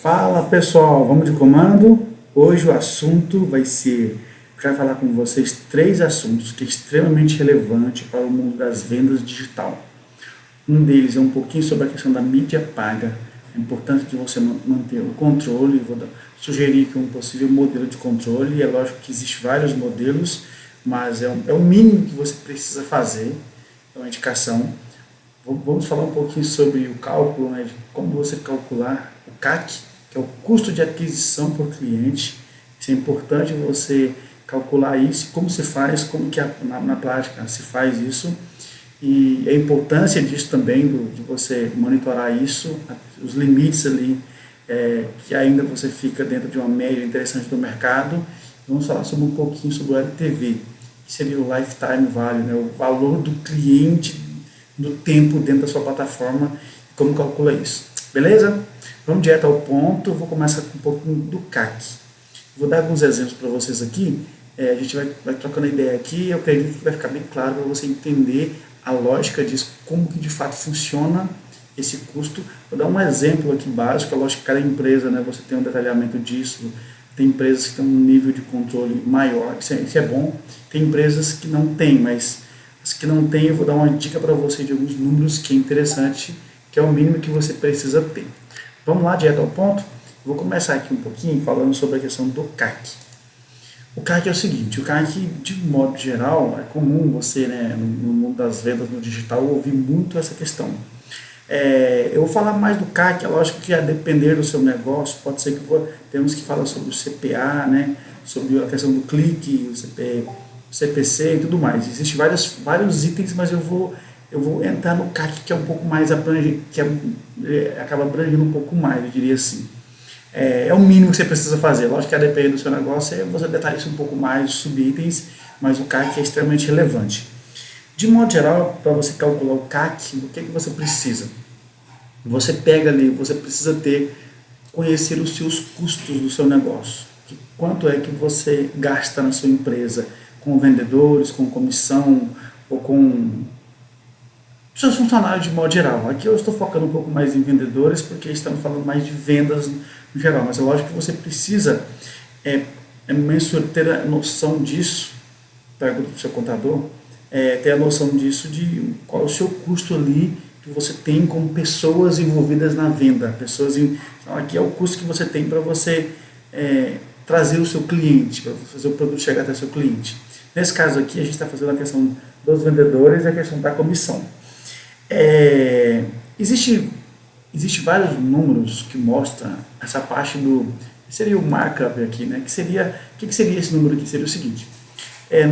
Fala pessoal, vamos de comando? Hoje o assunto vai ser, quero falar com vocês três assuntos que é extremamente relevante para o mundo das vendas digital. Um deles é um pouquinho sobre a questão da mídia paga, a importância de você manter o controle. Sugerir que um possível modelo de controle, é lógico que existem vários modelos, mas é o mínimo que você precisa fazer, é uma indicação. Vamos falar um pouquinho sobre o cálculo, né, de como você calcular o CAC, que é o custo de aquisição por cliente. Isso é importante você calcular isso, como se faz, como que na prática se faz isso, e a importância disso também, de você monitorar isso, os limites ali, que ainda você fica dentro de uma média interessante do mercado. Vamos falar sobre um pouquinho sobre o LTV, que seria o Lifetime Value, né, o valor do cliente do tempo dentro da sua plataforma e como calcula isso. Beleza? Vamos direto ao ponto. Vou começar com um pouquinho do CAC. Vou dar alguns exemplos para vocês aqui. A gente vai trocando ideia aqui. Eu acredito que vai ficar bem claro para você entender a lógica disso, como que de fato funciona esse custo. Vou dar um exemplo aqui básico. É lógico que cada empresa, né, você tem um detalhamento disso. Tem empresas que têm um nível de controle maior, isso é bom. Tem empresas que não têm, mas as que não têm, eu vou dar uma dica para você de alguns números que é interessante, que é o mínimo que você precisa ter. Vamos lá, direto ao ponto? Vou começar aqui um pouquinho falando sobre a questão do CAC. O CAC é o seguinte, o CAC, de modo geral, é comum você, né, no mundo das vendas, no digital, ouvir muito essa questão. Eu vou falar mais do CAC, é lógico que a depender do seu negócio, pode ser que temos que falar sobre o CPA, né, sobre a questão do clique, o CPC e tudo mais. Existem vários itens, mas eu vou entrar no CAC, que é um pouco mais abrangente, acaba abrangendo um pouco mais, eu diria assim. É o mínimo que você precisa fazer. Lógico que a depender do seu negócio, você detalha isso um pouco mais, subitens, mas o CAC é extremamente relevante. De modo geral, para você calcular o CAC, o que você precisa? Você pega ali, você precisa conhecer os seus custos do seu negócio. Quanto é que você gasta na sua empresa com vendedores, com comissão ou com seus funcionários de modo geral. Aqui eu estou focando um pouco mais em vendedores porque estamos falando mais de vendas no geral, mas é lógico que você precisa ter a noção disso, pergunta para o seu contador, ter a noção disso, de qual é o seu custo ali que você tem com pessoas envolvidas na venda. Então aqui é o custo que você tem para você trazer o seu cliente, para fazer o produto chegar até o seu cliente. Nesse caso aqui, a gente está fazendo a questão dos vendedores e a questão da comissão. Existe vários números que mostram essa parte seria o markup aqui, né? O que seria esse número aqui? Seria o seguinte,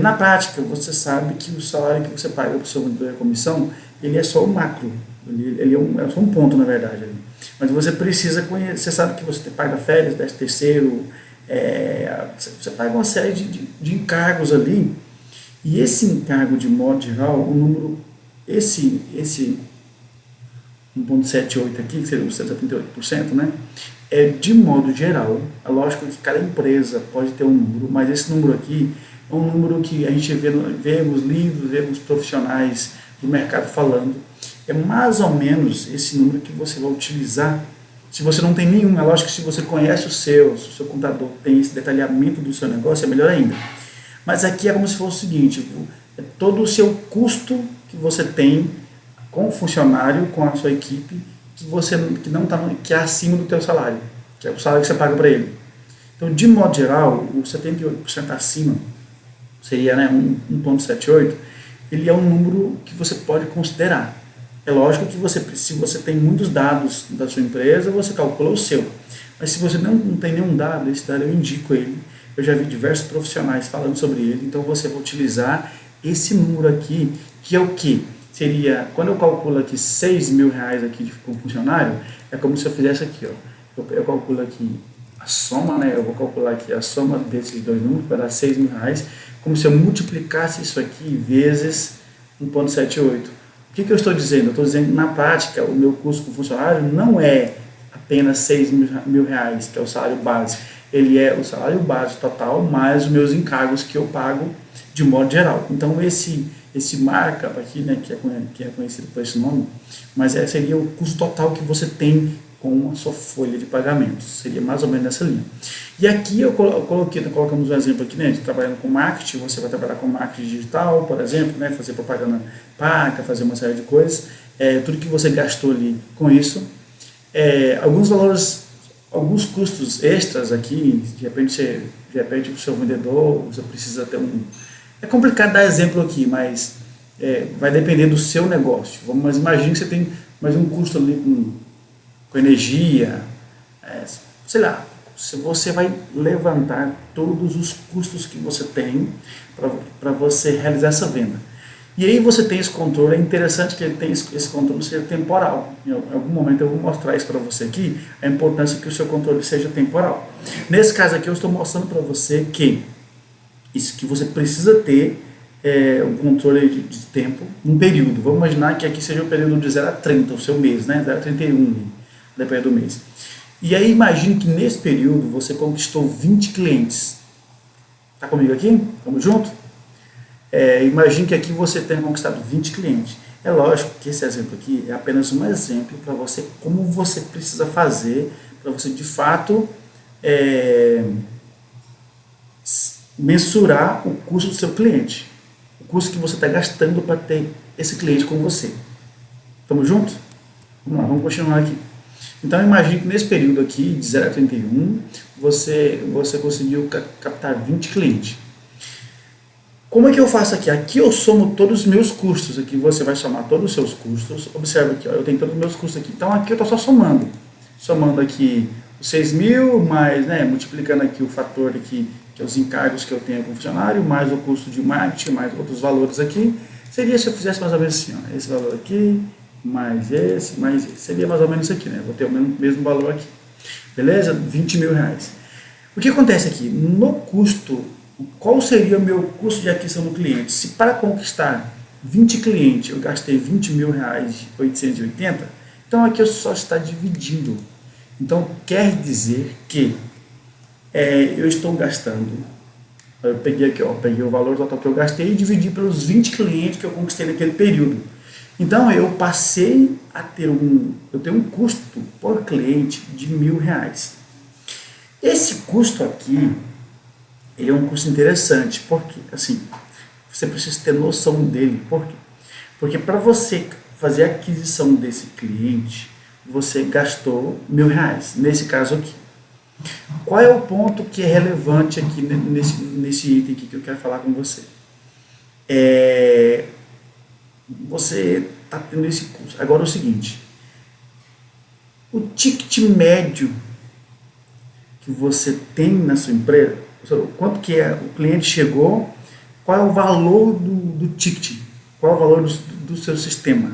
na prática, você sabe que o salário que você paga para o seu vendedor e a comissão, ele é só o macro, ele é só um ponto, na verdade. Ali. Mas você precisa conhecer, você sabe que você paga férias, 13º, você paga uma série de encargos ali, e esse encargo, de modo geral, o número, esse 1,78 aqui, que seria os 78%, né? De modo geral, é lógico que cada empresa pode ter um número, mas esse número aqui é um número que a gente vemos livros, vemos profissionais do mercado falando, é mais ou menos esse número que você vai utilizar. Se você não tem nenhum, é lógico que se você conhece se o seu contador tem esse detalhamento do seu negócio, é melhor ainda. Mas aqui é como se fosse o seguinte, é todo o seu custo que você tem com o funcionário, com a sua equipe, que é acima do teu salário, que é o salário que você paga para ele. Então, de modo geral, o 78% acima, seria, né, 1,78, ele é um número que você pode considerar. É lógico que se você tem muitos dados da sua empresa, você calcula o seu. Mas se você não tem nenhum dado, esse dado eu indico ele. Eu já vi diversos profissionais falando sobre ele, então você vai utilizar esse número aqui, que é o que? Seria, quando eu calculo aqui R$6.000 aqui com funcionário, é como se eu fizesse aqui, ó. Eu calculo aqui a soma, né? Eu vou calcular aqui a soma desses dois números para dar R$6.000, como se eu multiplicasse isso aqui vezes 1,78. O que eu estou dizendo? Eu estou dizendo que na prática o meu custo com funcionário não é apenas R$6.000, que é o salário base. Ele é o salário base total mais os meus encargos que eu pago de modo geral. Então esse markup aqui, né, que é conhecido por esse nome, mas seria o custo total que você tem com a sua folha de pagamentos. Seria mais ou menos nessa linha. E aqui colocamos um exemplo aqui, né, de trabalhando com marketing. Você vai trabalhar com marketing digital, por exemplo, né, fazer propaganda paga, fazer uma série de coisas. Tudo que você gastou ali com isso. Alguns valores, alguns custos extras aqui, de repente o seu vendedor, você precisa ter um... É complicado dar exemplo aqui, mas vai depender do seu negócio. Mas imagine que você tem mais um custo ali com energia, sei lá, você vai levantar todos os custos que você tem para você realizar essa venda. E aí você tem esse controle, é interessante que ele tem esse controle seja temporal. Em algum momento eu vou mostrar isso para você aqui, a importância que o seu controle seja temporal. Nesse caso aqui eu estou mostrando para você que você precisa ter um controle de tempo, um período. Vamos imaginar que aqui seja o período de 0 a 30, o seu mês, né? 0 a 31, depende do mês. E aí imagine que nesse período você conquistou 20 clientes. Tá comigo aqui? Vamos junto? Imagine que aqui você tenha conquistado 20 clientes. É lógico que esse exemplo aqui é apenas um exemplo para você, como você precisa fazer para você de fato mensurar o custo do seu cliente. O custo que você está gastando para ter esse cliente com você. Estamos juntos? Vamos lá, vamos continuar aqui. Então imagine que nesse período aqui, de 0 a 31, você conseguiu captar 20 clientes. Como é que eu faço aqui? Aqui eu somo todos os meus custos. Aqui você vai somar todos os seus custos. Observa aqui, ó, eu tenho todos os meus custos aqui. Então aqui eu estou só somando. Somando aqui os 6 mil, mais, multiplicando aqui o fator aqui, que é os encargos que eu tenho com o funcionário, mais o custo de marketing, mais outros valores aqui. Seria se eu fizesse mais ou menos assim, ó, esse valor aqui, mais esse. Seria mais ou menos isso aqui, né? Vou ter o mesmo valor aqui. Beleza? 20 mil reais. O que acontece aqui? No custo, qual seria o meu custo de aquisição do cliente? Se para conquistar 20 clientes eu gastei 20 mil reais 880, então aqui eu só está dividindo. Então quer dizer que eu estou gastando, eu peguei aqui, ó, peguei o valor total que eu gastei e dividi pelos 20 clientes que eu conquistei naquele período. Então eu passei a ter eu tenho um custo por cliente de R$1.000. Esse custo aqui, ele é um custo interessante, porque assim, você precisa ter noção dele. Por quê? Porque para você fazer a aquisição desse cliente, você gastou R$1.000, nesse caso aqui. Qual é o ponto que é relevante aqui nesse item aqui que eu quero falar com você? Você está tendo esse custo. Agora é o seguinte, o ticket médio que você tem na sua empresa, quanto que o cliente chegou, qual é o valor do ticket, qual é o valor do seu sistema.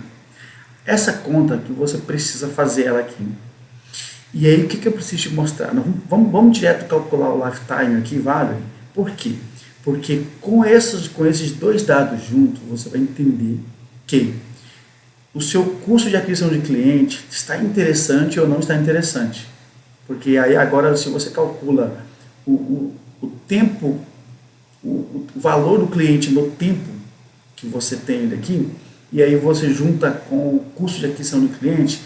Essa conta que você precisa fazer ela aqui. E aí o que eu preciso te mostrar? Vamos direto calcular o lifetime aqui, vale? Por quê? Porque com esses dois dados juntos, você vai entender que o seu custo de aquisição de cliente está interessante ou não está interessante. Porque aí agora, se você calcula o tempo, o valor do cliente no tempo que você tem ele aqui, e aí você junta com o custo de aquisição do cliente,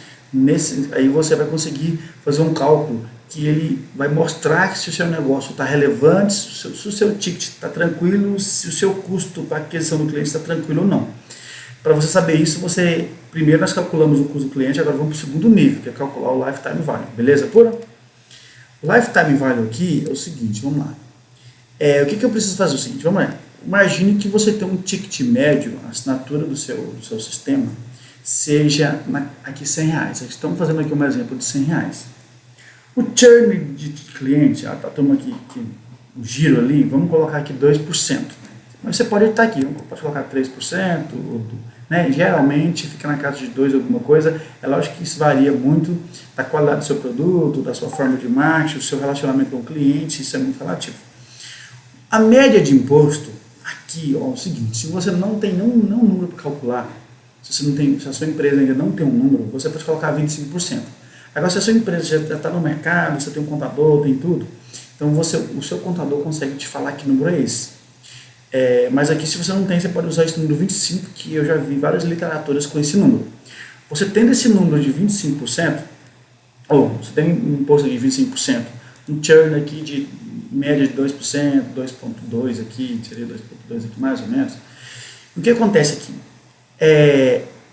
aí você vai conseguir fazer um cálculo que ele vai mostrar se o seu negócio está relevante, se o seu ticket está tranquilo, se o seu custo para aquisição do cliente está tranquilo ou não. Para você saber isso, primeiro nós calculamos o custo do cliente, agora vamos para o segundo nível, que é calcular o lifetime value. Beleza, pura? O lifetime value aqui é o seguinte, vamos lá. O que eu preciso fazer? É o seguinte, vamos lá. Imagine que você tem um ticket médio, a assinatura do seu sistema, seja aqui R$100. Estamos fazendo aqui um exemplo de R$100. O churn de cliente, a turma aqui, o giro ali, vamos colocar aqui 2%. Mas você pode estar aqui, pode colocar 3%, né? Geralmente fica na casa de 2% alguma coisa. É lógico que isso varia muito da qualidade do seu produto, da sua forma de marketing, do seu relacionamento com o cliente, isso é muito relativo. A média de imposto, aqui, ó, é o seguinte, se você não tem nenhum número para calcular, se a sua empresa ainda não tem um número, você pode colocar 25%. Agora, se a sua empresa já está no mercado, você tem um contador, tem tudo, então o seu contador consegue te falar que número é esse. Mas aqui, se você não tem, você pode usar esse número 25%, que eu já vi várias literaturas com esse número. Você tendo esse número de 25%, ou você tem um imposto de 25%, um churn aqui de média de 2%, 2,2% aqui, seria 2,2% aqui mais ou menos. O que acontece aqui?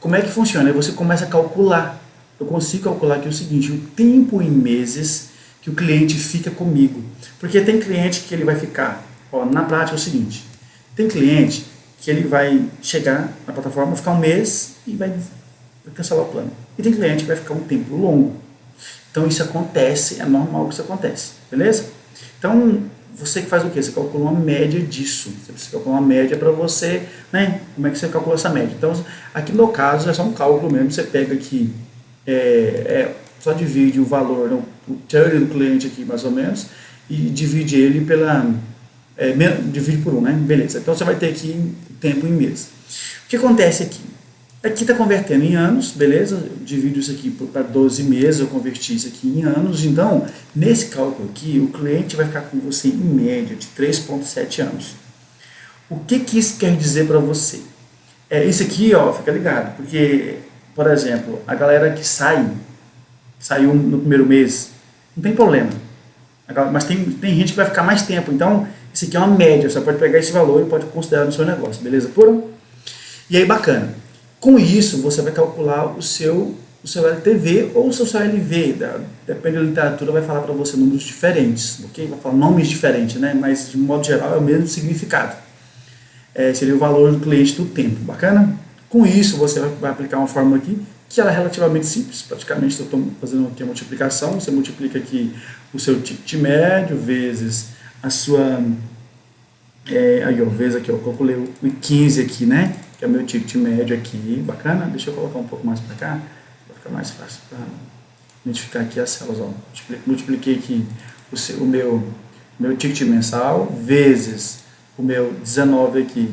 Como é que funciona? Aí você começa a calcular. Eu consigo calcular aqui o seguinte, o tempo em meses que o cliente fica comigo. Porque tem cliente que ele vai ficar, na prática é o seguinte, tem cliente que ele vai chegar na plataforma, ficar um mês e vai cancelar o plano. E tem cliente que vai ficar um tempo longo. Então isso acontece, é normal que isso acontece, beleza? Então, você que faz o quê? Você calcula uma média disso. Você precisa calcular uma média para você, né? Como é que você calcula essa média? Então, aqui no caso, é só um cálculo mesmo. Você pega aqui, só divide o valor, o churn do cliente aqui, mais ou menos, e divide ele divide por 1, né? Beleza. Então, você vai ter aqui o tempo em mês. O que acontece aqui? Aqui está convertendo em anos, beleza? Eu divido isso aqui para 12 meses, eu converti isso aqui em anos. Então, nesse cálculo aqui, o cliente vai ficar com você em média de 3,7 anos. O que isso quer dizer para você? Isso aqui, fica ligado, porque, por exemplo, a galera que saiu no primeiro mês, não tem problema. Mas tem gente que vai ficar mais tempo, então isso aqui é uma média, você pode pegar esse valor e pode considerar no seu negócio, beleza? E aí, bacana. Com isso, você vai calcular o seu LTV ou o seu CLV, depende da literatura, vai falar para você números diferentes, ok? Vai falar nomes diferentes, né? Mas de modo geral é o mesmo significado. Seria o valor do cliente do tempo, bacana? Com isso, você vai aplicar uma fórmula aqui, que ela é relativamente simples, praticamente eu estou fazendo aqui a multiplicação, você multiplica aqui o seu ticket médio, vezes a sua... vezes aqui, eu calculei o 15 aqui, né? Que é o meu ticket médio aqui, bacana? Deixa eu colocar um pouco mais para cá, para ficar mais fácil para identificar aqui as células. Multipliquei aqui o meu ticket mensal, vezes o meu 19 aqui,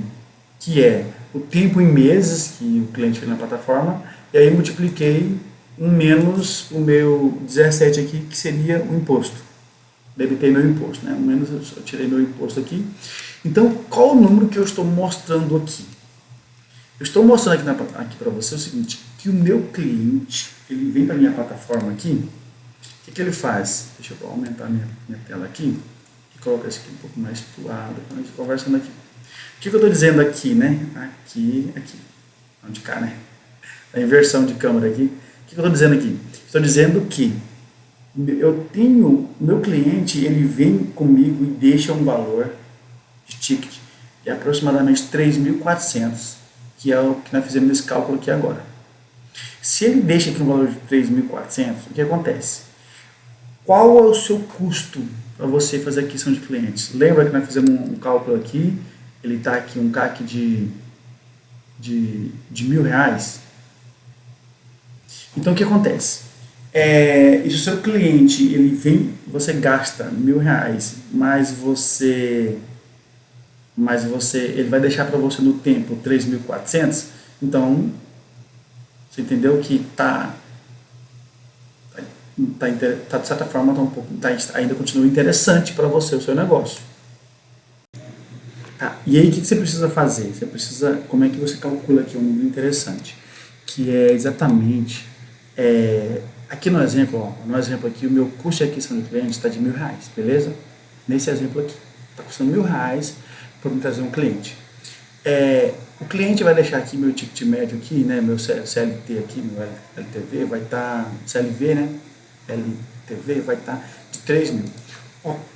que é o tempo em meses que o cliente fez na plataforma, e aí multipliquei menos o meu 17 aqui, que seria o imposto. Debitei meu imposto, né? Menos eu tirei meu imposto aqui. Então, qual o número que eu estou mostrando aqui? Eu estou mostrando aqui para você o seguinte, que o meu cliente, ele vem para a minha plataforma aqui, o que ele faz? Deixa eu aumentar minha tela aqui e colocar isso aqui um pouco mais para o lado, para a gente conversando aqui. O que eu estou dizendo aqui, né? Aqui, onde cá, né? A inversão de câmera aqui. O que eu estou dizendo aqui? Estou dizendo que o meu cliente, ele vem comigo e deixa um valor de ticket de aproximadamente 3.400, que é o que nós fizemos nesse cálculo aqui agora. Se ele deixa aqui um valor de 3.400, o que acontece? Qual é o seu custo para você fazer aquisição de clientes? Lembra que nós fizemos um cálculo aqui, ele está aqui um CAC de R$1.000? Então o que acontece? E se o seu cliente, ele vem, você gasta R$1.000, ele vai deixar para você no tempo 3.400, então você entendeu que de certa forma ainda continua interessante para você o seu negócio. E aí o que você precisa fazer? Como é que você calcula aqui um número interessante? Que é exatamente, aqui no exemplo aqui, o meu custo de aquisição de cliente está de R$1.000, beleza? Nesse exemplo aqui, está custando R$1.000 para me trazer um cliente. O cliente vai deixar aqui meu ticket médio aqui, né, meu CLT aqui, meu LTV vai estar, CLV, né, LTV vai estar de 3.000.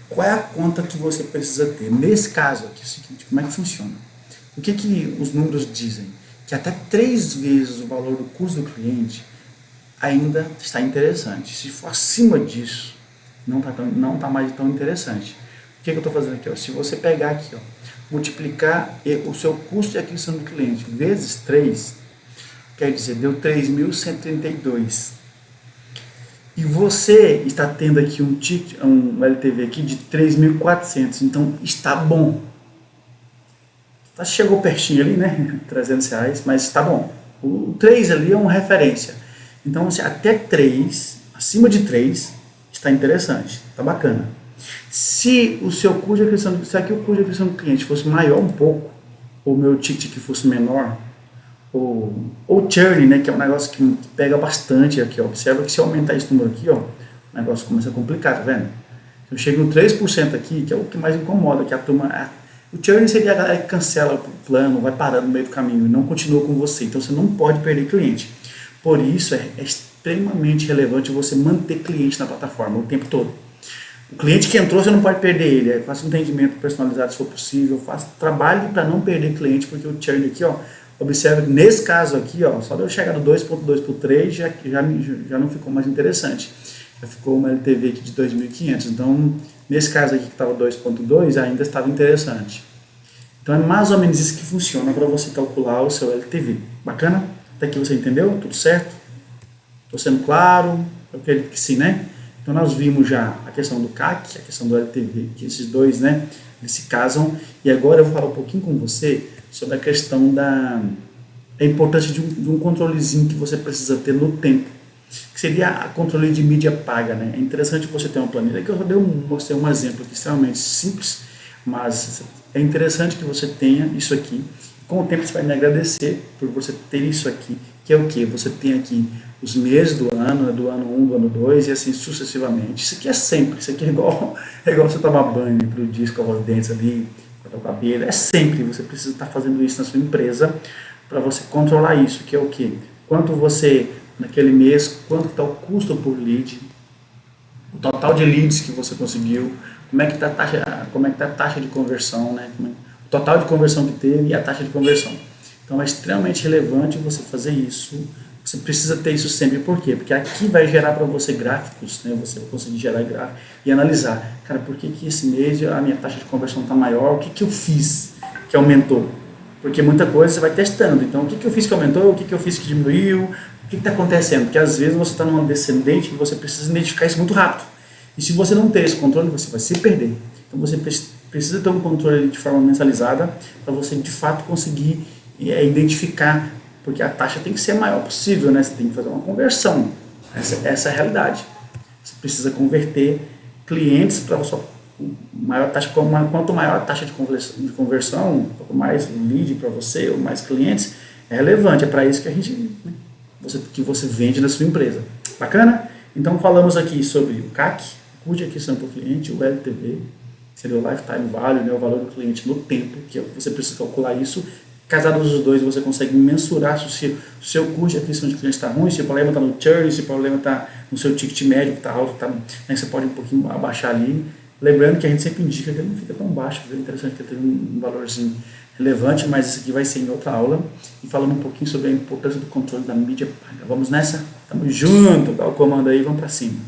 Qual é a conta que você precisa ter? Nesse caso aqui, é o seguinte, como é que funciona? O que os números dizem? Que até 3 vezes o valor do custo do cliente ainda está interessante. Se for acima disso, não está mais tão interessante. O que eu estou fazendo aqui? Se você pegar aqui, multiplicar o seu custo de aquisição do cliente vezes 3, quer dizer, deu 3.132. E você está tendo aqui um LTV aqui de 3.400, então está bom. Chegou pertinho ali, né? R$300, mas está bom. O 3 ali é uma referência. Então, até 3, acima de 3, está interessante, está bacana. Se o seu custo de aquisição, se aqui o custo de aquisição do cliente fosse maior um pouco, ou o meu ticket que fosse menor, ou churn, né, que é um negócio que pega bastante aqui, ó. Observa que se eu aumentar esse número aqui, ó, o negócio começa a complicar, tá vendo? Eu chego no 3% aqui, que é o que mais incomoda, que a turma... O churn seria a galera que cancela o plano, vai parando no meio do caminho e não continua com você. Então você não pode perder cliente. Por isso é extremamente relevante você manter cliente na plataforma o tempo todo. O cliente que entrou, você não pode perder ele. Faça um atendimento personalizado se for possível. Trabalhe para não perder cliente, porque o churn aqui, ó, observa que nesse caso aqui, ó, só de eu chegar do 2.2 para o 3 já não ficou mais interessante. Já ficou uma LTV aqui de 2.500. Então, nesse caso aqui que estava 2.2, ainda estava interessante. Então, é mais ou menos isso que funciona para você calcular o seu LTV. Bacana? Até aqui você entendeu? Tudo certo? Estou sendo claro? Eu acredito que sim, né? Então, nós vimos já a questão do CAC, a questão do LTV, que esses dois, né, eles se casam. E agora eu vou falar um pouquinho com você sobre a questão da importância de um controlezinho que você precisa ter no tempo, que seria a controle de mídia paga, né? É interessante você ter uma planilha, que eu mostrei um exemplo aqui extremamente simples, mas é interessante que você tenha isso aqui. Com o tempo você vai me agradecer por você ter isso aqui, que é o que? Você tem aqui os meses do ano, né, do ano 1, do ano 2 e assim sucessivamente. Isso aqui é sempre, isso aqui é igual você tomar banho pro dia, escovar os dentes ali, cortar o cabelo, é sempre, você precisa estar fazendo isso na sua empresa para você controlar isso, que é o que? Quanto você, naquele mês, quanto está o custo por lead, o total de leads que você conseguiu, como é que está a taxa de conversão, né? O total de conversão que teve e a taxa de conversão. Então é extremamente relevante você fazer isso. Você precisa ter isso sempre. Por quê? Porque aqui vai gerar para você gráficos, né? Você vai conseguir gerar gráficos e analisar. Cara, por que esse mês a minha taxa de conversão está maior? O que eu fiz que aumentou? Porque muita coisa você vai testando. Então, o que eu fiz que aumentou? O que eu fiz que diminuiu? O que está acontecendo? Porque às vezes você está numa descendente e você precisa identificar isso muito rápido. E se você não ter esse controle, você vai se perder. Então você precisa ter um controle de forma mensalizada para você de fato conseguir identificar, porque a taxa tem que ser a maior possível, né? Você tem que fazer uma conversão. Essa é a realidade. Você precisa converter clientes para a sua maior taxa. Quanto maior a taxa de conversão, quanto mais lead para você, ou mais clientes, é relevante. É para isso que que você vende na sua empresa. Bacana? Então falamos aqui sobre o CAC, custo de aquisição por cliente, o LTV, seria o Lifetime Value, né, o valor do cliente no tempo, que você precisa calcular isso. Casados os dois, você consegue mensurar se o seu custo de aquisição de cliente está ruim, se o problema está no churn, se o problema está no seu ticket médio, que está alto, né, você pode um pouquinho abaixar ali. Lembrando que a gente sempre indica que ele não fica tão baixo, é interessante que ele tenha um valorzinho relevante, mas isso aqui vai ser em outra aula, e falando um pouquinho sobre a importância do controle da mídia paga. Vamos nessa? Tamo junto, dá o comando aí, vamos para cima.